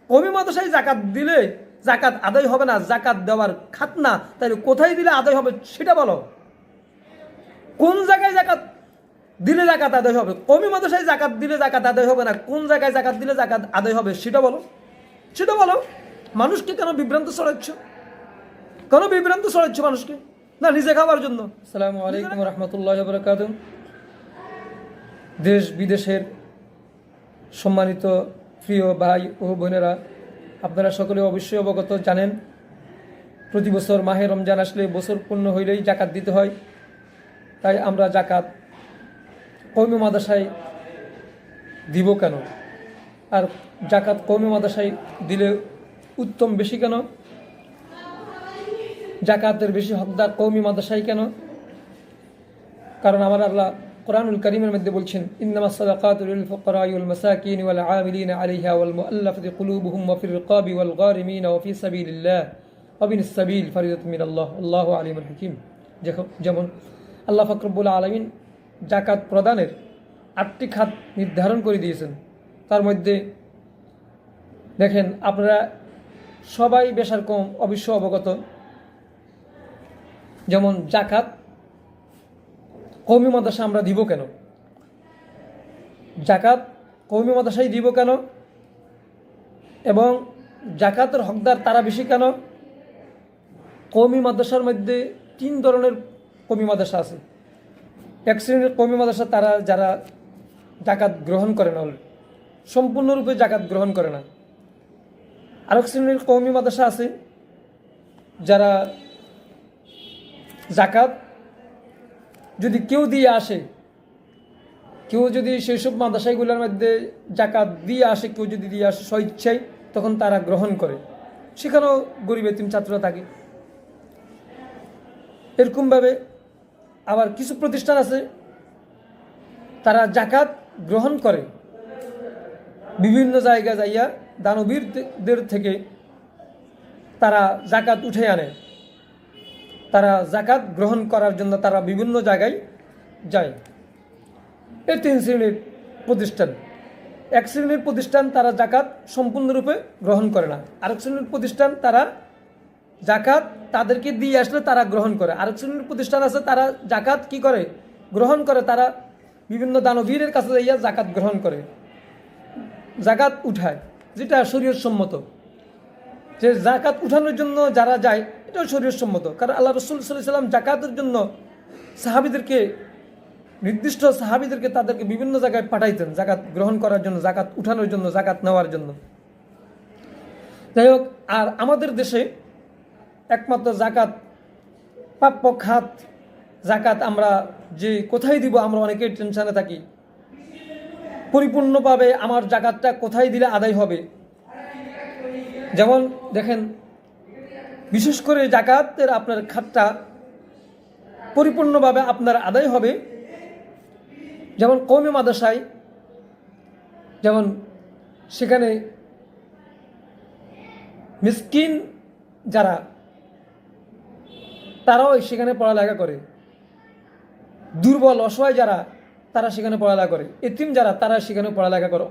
কওমি মাদ্রাসায় জাকাত দিলে জাকাত আদায় হবে না, জাকাত দেওয়ার খাতনা, তাহলে কোথায় দিলে আদায় হবে সেটা বলো। কোন জায়গায় জাকাত দিলে জাকাত আদায় হবে? কওমি মাদ্রাসায় জাকাত দিলে জাকাত আদায় হবে না, কোন জায়গায় জাকাত দিলে জাকাত আদায় হবে সেটা বলো, সেটা বলো। মানুষকে কেন বিভ্রান্ত ছড়াচ্ছ? কেন বিভ্রান্ত ছড়াচ্ছ মানুষকে? না নিজে খাবার জন্য। আসসালামু আলাইকুম রহমতুল্লাহ বারাকাতুহু। দেশ বিদেশের সম্মানিত প্রিয় ভাই ও বোনেরা, আপনারা সকলে অবশ্যই অবগত জানেন, প্রতি বছর মাহে রমজান আসলে বছর পূর্ণ হইলেই জাকাত দিতে হয়। তাই আমরা জাকাত কওমি মাদ্রাসায় দিব কেন, আর জাকাত কওমি মাদ্রাসায় দিলে উত্তম বেশি কেন, জাকাতের বেশি হকদার কওমি মাদ্রাসায় কেন? কারণ আমার আল্লাহ কোরআনুল কারীমের মধ্যে বলছেন, ইন্নামাস সাদাকাতু লিল ফুকারাই ওয়াল মাসাকিন ওয়াল আমিলিনা আলাইহা ওয়াল মুআল্লাফাতি কুলুবুহুম ওয়া ফির রিকাবি ওয়াল গারিমিনা ওয়া ফি সাবিলিল্লাহ ওয়া বিনিস সাবিল ফরিদাতুম মিনাল্লাহ আল্লাহু আলিমুল হাকীম। যেমন আল্লাহ পাক রব্বুল আলামিন জাকাত প্রদানের 8টি খাত নির্ধারণ করে দিয়েছেন। তার মধ্যে দেখেন, আপনারা সবাই বেশার কম অবশ্য অবগত, যেমন জাকাত কওমি মাদ্রাসা আমরা দিব কেন, জাকাত কওমি মাদ্রাসায় দিব কেন, এবং জাকাতের হকদার তারা বেশি কেন? কওমি মাদ্রাসার মধ্যে 3 ধরনের কওমি মাদ্রাসা আছে। এক শ্রেণীর কওমি মাদ্রাসা তারা যারা জাকাত গ্রহণ করে না, সম্পূর্ণরূপে জাকাত গ্রহণ করে না। আরেক শ্রেণীর কওমি মাদ্রাসা আছে যারা জাকাত যদি কেউ দিয়ে আসে, কেউ যদি সেই সব মাদ্রাসাগুলোর মধ্যে জাকাত দিয়ে আসে, কেউ যদি দিয়ে আসে স্বইচ্ছায়, তখন তারা গ্রহণ করে। সেখানেও গরিব এতিম ছাত্ররা থাকে। এরকমভাবে আবার কিছু প্রতিষ্ঠান আছে তারা জাকাত গ্রহণ করে, বিভিন্ন জায়গায় যাইয়া দানবীরদের থেকে তারা জাকাত উঠে আনে। তারা জাকাত গ্রহণ করার জন্য তারা বিভিন্ন জায়গায় যায়। এই 3 শ্রেণীর প্রতিষ্ঠান। এক শ্রেণীর প্রতিষ্ঠান তারা জাকাত সম্পূর্ণরূপে গ্রহণ করে না। আরেক শ্রেণীর প্রতিষ্ঠান তারা জাকাত তাদেরকে দিয়ে আসলে তারা গ্রহণ করে। আরেক শ্রেণীর প্রতিষ্ঠান আছে তারা জাকাত কি করে, গ্রহণ করে। তারা বিভিন্ন দানবীরের কাছে যাইয়া জাকাত গ্রহণ করে, জাকাত উঠায়, যেটা শরীয়ত সম্মত। যে জাকাত উঠানোর জন্য যারা যায় এটাও শরীয়ত সম্মত। কারণ আল্লাহ রাসূল সাল্লাল্লাহু আলাইহি ওয়াসাল্লাম জাকাতের জন্য সাহাবীদেরকে, নির্দিষ্ট সাহাবীদেরকে তাদেরকে বিভিন্ন জায়গায় পাঠাইতেন জাকাত গ্রহণ করার জন্য, জাকাত উঠানোর জন্য, জাকাত নেওয়ার জন্য। যাই হোক, আর আমাদের দেশে একমাত্র জাকাত প্রাপ্য খাত, জাকাত আমরা যে কোথায় দিব আমরা অনেকেই টেনশনে থাকি। পরিপূর্ণভাবে আমার জাকাতটা কোথায় দিলে আদায় হবে? যেমন দেখেন, বিশেষ করে জাকাতের আপনার খাতটা পরিপূর্ণভাবে আপনার আদায় হবে যেমন কওমি মাদ্রাসায়, যেমন সেখানে মিসকিন যারা তারাও সেখানে পড়ালেখা করে, দুর্বল অসহায় যারা তারা সেখানে পড়ালেখা করে, এতিম যারা তারা সেখানে পড়ালেখা করে,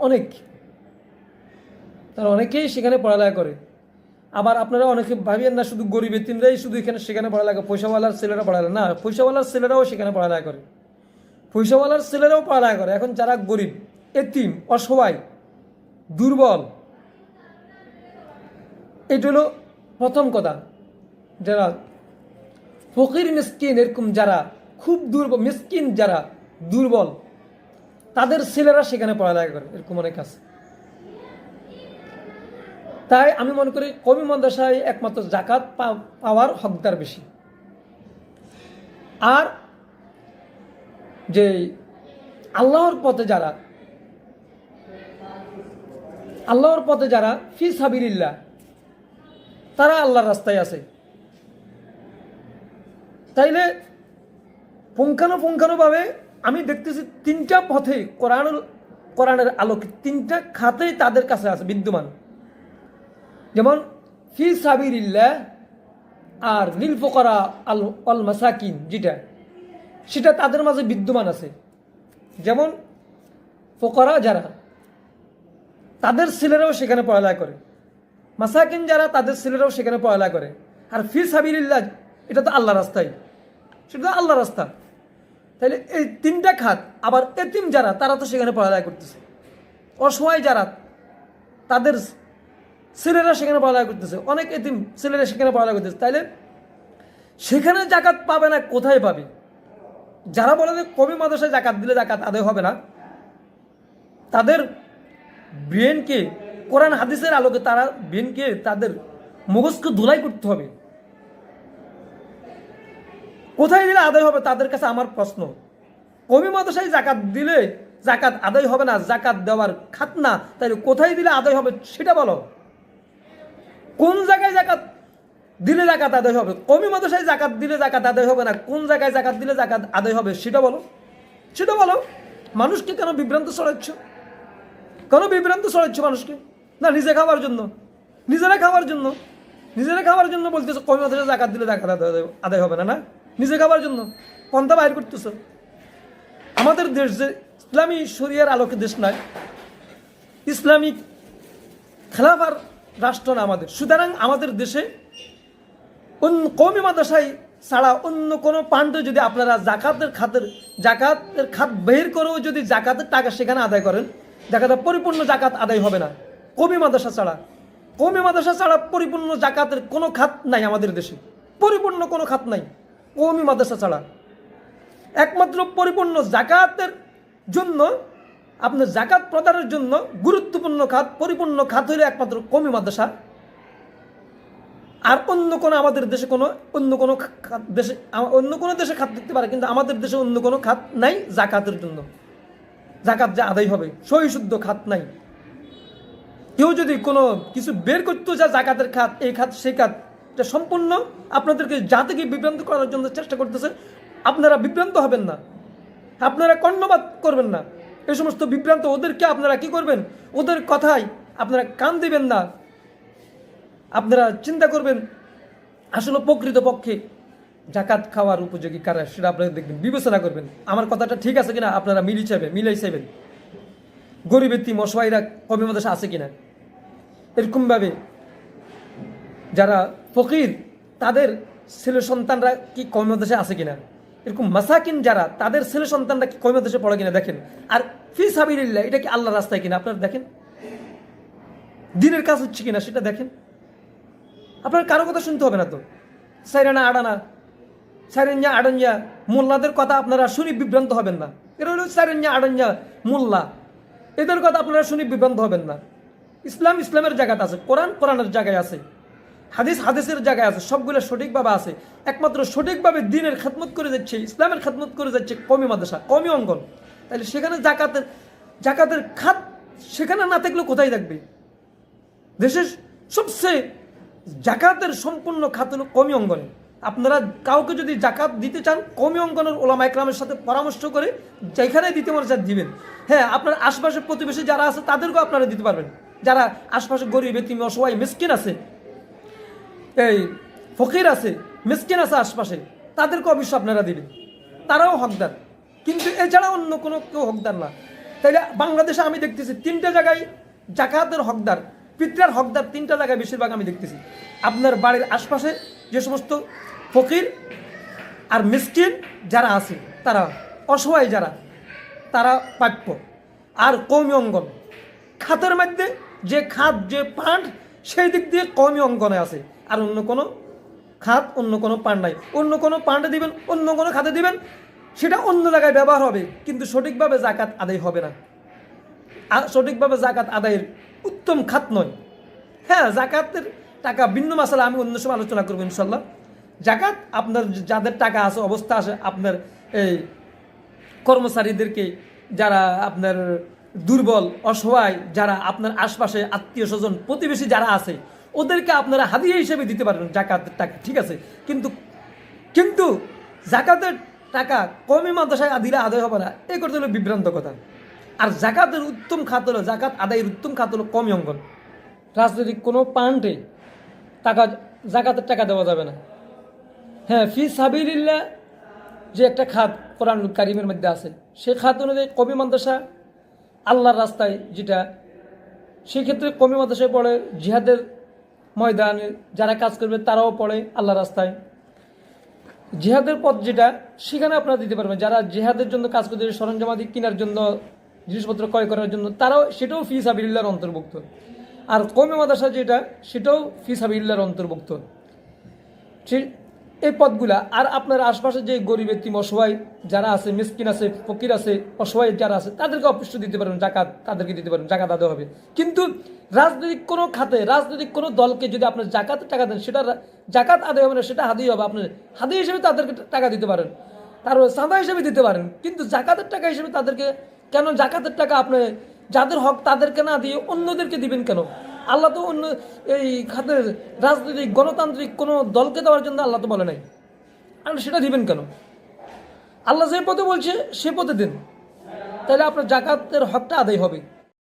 তারা অনেকেই সেখানে পড়ালেখা করে। আবার আপনারা অনেকে ভাবিয়েন না শুধু গরিব এতিমরাই শুধু সেখানে পড়ালেখা, পয়সাওয়ালার ছেলেরা পড়ালেখা না, পয়সাওয়ালার ছেলেরাও সেখানে পড়ালেখা করে, পয়সাওয়ালার ছেলেরাও পড়ালেখা করে। এখন যারা গরিব, এতিম, অসহায়, দুর্বল, এটা হলো প্রথম কথা। যারা ফকির মিসকিন, এরকম যারা খুব দুর্বল, মিসকিন যারা দুর্বল, তাদের ছেলেরা সেখানে পড়ালেখা করে, এরকম অনেক আছে। তাই আমি মনে করি কওমি মাদ্রাসায় একমাত্র জাকাত পাওয়ার হকদার বেশি। আর যে আল্লাহর পথে যারা ফি সাবিলিল্লাহ, তারা আল্লাহর রাস্তায় আছে, তাইলে পুঙ্খানুপুঙ্খানুভাবে আমি দেখতেছি 3টা পথে কোরআনের আলোকে 3টা খাতেই তাদের কাছে আছে বিদ্যমান। যেমন ফি সাবিলিল্লাহ আর লিল ফুকারা আল মাসাকিন, সেটা তাদের মাঝে বিদ্যমান আছে। যেমন ফুকারা যারা, তাদের ছেলেরাও সেখানে পড়ালেখা করে, মাসাকিন যারা তাদের ছেলেরাও সেখানে পড়ালেখা করে। আর ফি সাবিলিল্লাহ এটা তো আল্লাহ রাস্তায়, সেটা তো আল্লাহ রাস্তা। তাহলে এই তিনটা খাত, আবার এতিম যারা তারা তো সেখানে পড়ালেখা করতেছে, অসহায় যারা তাদের ছেলেরা সেখানে পড়ালেখা করতেছে, অনেক এতিম ছেলেরা সেখানে পড়ালেখা করতেছে। তাইলে সেখানে জাকাত পাবে না, কোথায় পাবে? যারা বলে যে কমি মাদ্রাসায় জাকাত দিলে জাকাত আদায় হবে না, তাদের ব্রেনকে কোরআন হাদিসের আলোকে তারা ব্রেনকে তাদের মগজকে ধুলাই করতে হবে। কোথায় দিলে আদায় হবে তাদের কাছে আমার প্রশ্ন। কমি মাদ্রাসায় জাকাত দিলে জাকাত আদায় হবে না, জাকাত দেওয়ার খাত না, তাহলে কোথায় দিলে আদায় হবে সেটা বলো। কোন জায়গায় জাকাত দিলে জাকাত আদায় হবে? কমি মাদ্রাসায় জাকাত দিলে জাকাত আদায় হবে না, কোন জায়গায় জাকাত দিলে জাকাত আদায় হবে সেটা বলো, সেটা বলো। মানুষকে কেন বিভ্রান্ত ছড়াচ্ছ? কেন বিভ্রান্ত ছড়াচ্ছ মানুষকে? না নিজে খাওয়ার জন্য, নিজেরা খাওয়ার জন্য, নিজেরা খাওয়ার জন্য বলতেছো কমি মাদ্রাসায় জাকাত দিলে জাকাত আদায় হবে না, না নিজে খাওয়ার জন্য পন্থা বাইর করতেছ। আমাদের দেশ যে ইসলামী শরিয়ার আলোকে দেশ নয়, ইসলামিক খেলাফার রাষ্ট্র না আমাদের, সুতরাং আমাদের দেশে কওমি মাদ্রাসায় ছাড়া অন্য কোনো পান্ডে যদি আপনারা জাকাতের খাত বের করেও যদি জাকাতের টাকা সেখানে আদায় করেন, জাকাতের পরিপূর্ণ জাকাত আদায় হবে না। কওমি মাদ্রাসা ছাড়া, কওমি মাদ্রাসা ছাড়া পরিপূর্ণ জাকাতের কোনো খাত নাই আমাদের দেশে, পরিপূর্ণ কোনো খাত নাই কওমি মাদ্রাসা ছাড়া। একমাত্র পরিপূর্ণ জাকাতের জন্য, আপনার জাকাত প্রদানের জন্য গুরুত্বপূর্ণ খাত, পরিপূর্ণ খাত হইলে একমাত্র কওমি মাদ্রাসা। আর অন্য কোনো আমাদের দেশে অন্য কোনো দেশে খাত দেখতে পারে, কিন্তু আমাদের দেশে অন্য কোনো খাত নাই জাকাতের জন্য। জাকাত যে আদায় হবে সহিশুদ্ধ খাত নাই। কেউ যদি কোনো কিছু বের করতো যা জাকাতের খাত, এই খাত সেই খাত, এটা সম্পূর্ণ আপনাদেরকে জাতিকে বিভ্রান্ত করার জন্য চেষ্টা করতেছে। আপনারা বিভ্রান্ত হবেন না, আপনারা কর্ণপাত করবেন না। এই সমস্ত বিভ্রান্ত ওদেরকে আপনারা কি করবেন? ওদের কথায় আপনারা কান দিবেন না। আপনারা চিন্তা করবেন আসলে প্রকৃতপক্ষে জাকাত খাওয়ার উপযোগী কারা, সেটা আপনারা দেখবেন, বিবেচনা করবেন আমার কথাটা ঠিক আছে কিনা, আপনারা মিলাই চাইবেন। গরিব এতিম অসহায়রা কওমি মাদ্রাসা আছে কিনা, এরকমভাবে যারা ফকির তাদের ছেলে সন্তানরা কি কওমি মাদ্রাসায় আছে কিনা, এরকম মাসাকিন যারা তাদের ছেলে সন্তানরা কি কওমি মাদ্রাসায় পড়ে কিনা দেখেন। আর ফি সাবিলিল্লাহ এটা কি আল্লাহর রাস্তায় কিনা আপনারা দেখেন, দিনের কাজ হচ্ছে কিনা সেটা দেখেন। আপনার কারো কথা শুনতে হবে না তো, সাইরানা আডানা সাইরেঞ্জা আডঞ্জা মোল্লাদের কথা আপনারা শুনি বিভ্রান্ত হবেন না। এরা হলো সাইরেঞ্জা আডঞ্জা মোল্লা, এদের কথা আপনারা শুনি বিভ্রান্ত হবেন না। ইসলামের জায়গাতে আছে, কোরআনের জায়গায় আছে, হাদিসের জায়গায় আছে, সবগুলো সঠিকভাবে আছে। একমাত্র সঠিকভাবে দ্বীনের খেদমত করে যাচ্ছে, ইসলামের খেদমত করে যাচ্ছে কওমি মাদ্রাসা, কওমি অঙ্গন। তাহলে সেখানে জাকাতের খাত সেখানে না থাকলেও কোথায় থাকবে? দেশের সবচেয়ে জাকাতের সম্পূর্ণ খাত হলো কওমি অঙ্গনে। আপনারা কাউকে যদি জাকাত দিতে চান কওমি অঙ্গনের ওলামা ইকরামের সাথে পরামর্শ করে যেখানে দিতে মনে চান দিবেন। হ্যাঁ, আপনার আশপাশে প্রতিবেশী যারা আছে তাদেরকেও আপনারা দিতে পারবেন। যারা আশপাশে গরিব এতিম অসহায় মিসকিন আছে, এই ফকির আছে, মিসকিন আছে আশপাশে, তাদেরকে অবশ্যই আপনারা দিবেন, তারাও হকদার। কিন্তু এছাড়া অন্য কোনো কেউ হকদার না। তাইলে বাংলাদেশে আমি দেখতেছি 3টে জায়গায় জাকাতের হকদার, পিতরার হকদার 3টা জায়গায় বেশিরভাগ আমি দেখতেছি। আপনার বাড়ির আশপাশে যে সমস্ত ফকির আর মিসকিন যারা আছে, তারা অসহায় যারা, তারা প্রাপ্য। আর কওমি অঙ্গন খাতের মধ্যে যে খাত, যে পান্ড, সেই দিক দিয়ে কওমি অঙ্গনে আছে। আর অন্য কোনো খাত, অন্য কোনো পান্ড নাই। অন্য কোনো পান্ডে দিবেন, অন্য কোনো খাতে দিবেন, সেটা অন্য জায়গায় ব্যবহার হবে, কিন্তু সঠিকভাবে জাকাত আদায় হবে না। সঠিকভাবে জাকাত আদায়ের উত্তম খাত নয়। হ্যাঁ, জাকাতের টাকা ভিন্ন মাসালা আমি অন্য সময় আলোচনা করবো ইনশাল্লাহ। জাকাত আপনার যাদের টাকা আছে, অবস্থা আছে, আপনার এই কর্মচারীদেরকে, যারা আপনার দুর্বল অসহায়, যারা আপনার আশপাশে আত্মীয় স্বজন প্রতিবেশী যারা আছে, ওদেরকে আপনারা হাদিয়া হিসেবে দিতে পারবেন জাকাতের টাকা, ঠিক আছে। কিন্তু জাকাতের টাকা কওমি মাদ্রাসায় দিলে আদায় হবে না, এই করতে হলো বিভ্রান্ত কথা। আর জাকাতের উত্তম খাত হলো, জাকাত আদায়ের উত্তম খাত হলো কওমি অঙ্গন। রাজনৈতিক কোনো পান্ডে জাকাতের টাকা দেওয়া যাবে না। হ্যাঁ, ফি সাবিলিল্লাহ যে একটা খাত কোরআনুল কারীমের মধ্যে আছে, সেই খাত অনুযায়ী কওমি মাদ্রাসা আল্লাহর রাস্তায় যেটা, সেই ক্ষেত্রে কওমি মাদ্রাসায় পড়ে জিহাদের ময়দানে যারা কাজ করবে তারাও পড়ে আল্লাহ রাস্তায়। জিহাদের পথ যেটা, সেখানে আপনারা দিতে পারবেন। যারা জিহাদের জন্য কাজ করতে সরঞ্জামাদি কেনার জন্য, জিনিসপত্র ক্রয় করার জন্য, তারাও সেটাও ফি সাবিলিল্লাহর অন্তর্ভুক্ত। আর কওমি মাদ্রাসা যেটা, সেটাও ফি সাবিলিল্লাহর অন্তর্ভুক্ত। এই পথগুলা। আর আপনার আশপাশে যে গরিব এতিম অসহায় যারা আছে, মিসকিন আছে, ফকির আছে, অসহায় যারা আছে, তাদেরকে অবশ্যই দিতে পারেন জাকাত, তাদেরকে দিতে পারেন, জাকাত আদায় হবে। কিন্তু রাজনৈতিক কোনো খাতে, রাজনৈতিক কোনো দলকে যদি আপনার জাকাতের টাকা দেন, সেটা জাকাত আদায় হবে না, সেটা হাদিই হবে। আপনার হাদি হিসেবে তাদেরকে টাকা দিতে পারেন, তারপর চাঁদা হিসেবে দিতে পারেন, কিন্তু জাকাতের টাকা হিসেবে তাদেরকে কেন? জাকাতের টাকা আপনি যাদের হক তাদেরকে না দিয়ে অন্যদেরকে দিবেন কেন? আল্লাহ তো অন্য এই খাতে রাজনৈতিক গণতান্ত্রিক কোনো দলকে দেওয়ার জন্য আল্লাহ তো বলে নাই, আর সেটা দিবেন কেন? আল্লাহ যে পথে বলছে সে পথে দিন, তাহলে আপনার জাকাতের হকটা আদায় হবে।